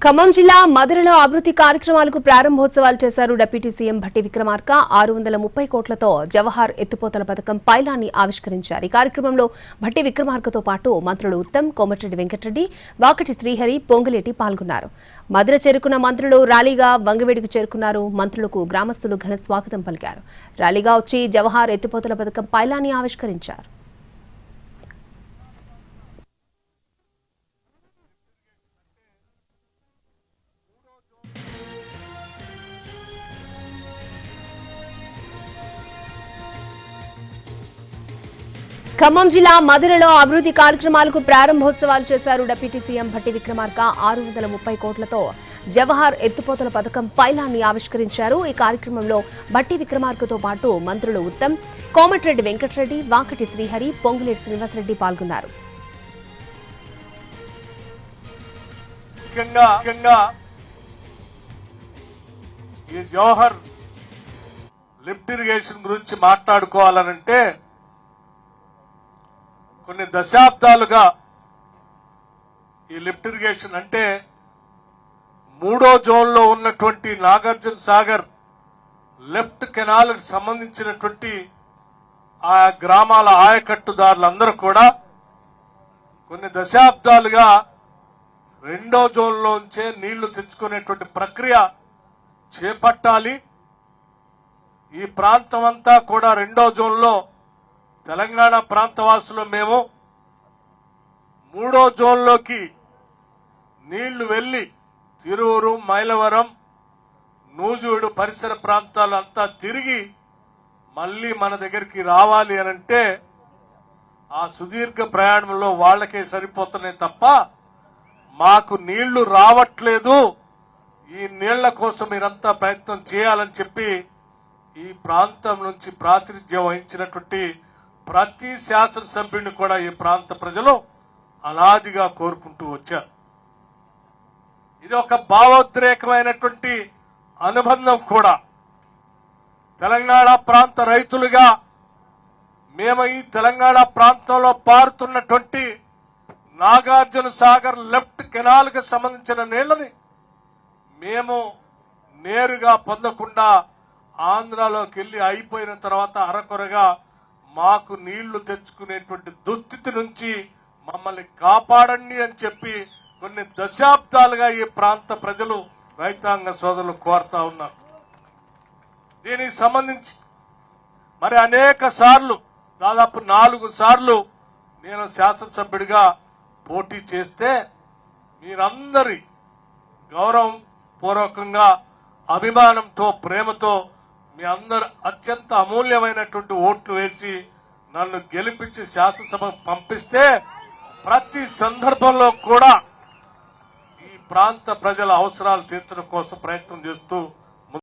ఖమ్మం జిల్లా మధురలో అభివృద్ధి కార్యక్రమాలకు ప్రారంభోత్సవాలు చేశారు. డిప్యూటీ సీఎం భట్టి విక్రమార్క 630 కోట్లతో జవహర్ ఎత్తిపోతల పథకం పైలాన్ని ఆవిష్కరించారు. ఈ కార్యక్రమంలో భట్టి విక్రమార్కతో పాటు మంత్రులు ఉత్తమ్, కోమటిరెడ్డి వెంకటరెడ్డి, వాకటి శ్రీహరి, పొంగులేటి పాల్గొన్నారు. మధుర చేరుకున్న మంత్రులు ర్యాలీగా వంగవేడికి చేరుకున్నారు. మంత్రులకు గ్రామస్తులు ఘన స్వాగతం పలికారు. ర్యాలీగా వచ్చి జవహర్ ఎత్తిపోతల పథకం పైలాన్ని ఆవిష్కరించారు. ఖమ్మం జిల్లా మధురలో అభివృద్ధి కార్యక్రమాలకు ప్రారంభోత్సవాలు చేశారు. డిప్యూటీ సీఎం భట్టి విక్రమార్క 630 కోట్లతో జవహర్ ఎత్తిపోతల పథకం పైలాన్ని ఆవిష్కరించారు. ఈ కార్యక్రమంలో భట్టి విక్రమార్కతో పాటు మంత్రులు ఉత్తమ్, కోమటిరెడ్డి వెంకటరెడ్డి, వాకటి శ్రీహరి, పొంగులేటి శ్రీనివాసరెడ్డి పాల్గొన్నారు. ఈ జవహర్ లిఫ్ట్ ఇరిగేషన్ గురించి మాట్లాడుకోవాలనంటే కొన్ని దశాబ్దాలుగా ఈ లిఫ్ట్ ఇరిగేషన్ అంటే 3వ జోన్లో ఉన్నటువంటి నాగార్జున సాగర్ లెఫ్ట్ కెనాల్ కు సంబంధించినటువంటి ఆ గ్రామాల ఆయకట్టుదారులందరూ కూడా కొన్ని దశాబ్దాలుగా 2వ జోన్లోంచే నీళ్లు తెచ్చుకునేటువంటి ప్రక్రియ చేపట్టాలి. ఈ ప్రాంతం అంతా కూడా 2వ జోన్లో తెలంగాణ ప్రాంతవాసులు మేము 3వ జోన్లోకి నీళ్లు వెళ్లి తిరూరు, మైలవరం, నూజువీడు పరిసర ప్రాంతాలు అంతా తిరిగి మళ్లీ మన దగ్గరికి రావాలి అనంటే ఆ సుదీర్ఘ ప్రయాణంలో వాళ్లకే సరిపోతున్నాయి తప్ప మాకు నీళ్లు రావట్లేదు. ఈ నీళ్ల కోసం మీరంతా ప్రయత్నం చేయాలని చెప్పి ఈ ప్రాంతం నుంచి ప్రాతినిధ్యం వహించినటువంటి ప్రతి శాసనసభ్యుడిని కూడా ఈ ప్రాంత ప్రజలు అనాదిగా కోరుకుంటూ వచ్చారు. ఇది ఒక భావోద్రేకమైనటువంటి అనుబంధం కూడా. తెలంగాణ ప్రాంత రైతులుగా మేము ఈ తెలంగాణ ప్రాంతంలో పారుతున్నటువంటి నాగార్జున సాగర్ లెఫ్ట్ కెనాల్ కు సంబంధించిన నీళ్లని మేము నేరుగా పొందకుండా ఆంధ్రాలోకి వెళ్లి అయిపోయిన తర్వాత అరకొరగా మాకు నీళ్లు తెచ్చుకునేటువంటి దుస్థితి నుంచి మమ్మల్ని కాపాడండి అని చెప్పి కొన్ని దశాబ్దాలుగా ఈ ప్రాంత ప్రజలు, రైతాంగ సోదరులు కోరుతా ఉన్నారు. దీనికి సంబంధించి మరి అనేక సార్లు, దాదాపు 4 సార్లు నేను శాసనసభ్యుడిగా పోటీ చేస్తే మీరందరి గౌరవం పూర్వకంగా, అభిమానంతో, ప్రేమతో మీ అందరు అత్యంత అమూల్యమైనటువంటి ఓట్లు వేసి నన్ను గెలిపించి శాసనసభకు పంపిస్తే ప్రతి సందర్భంలో కూడా ఈ ప్రాంత ప్రజల అవసరాలు తీర్చడం కోసం ప్రయత్నం చేస్తూ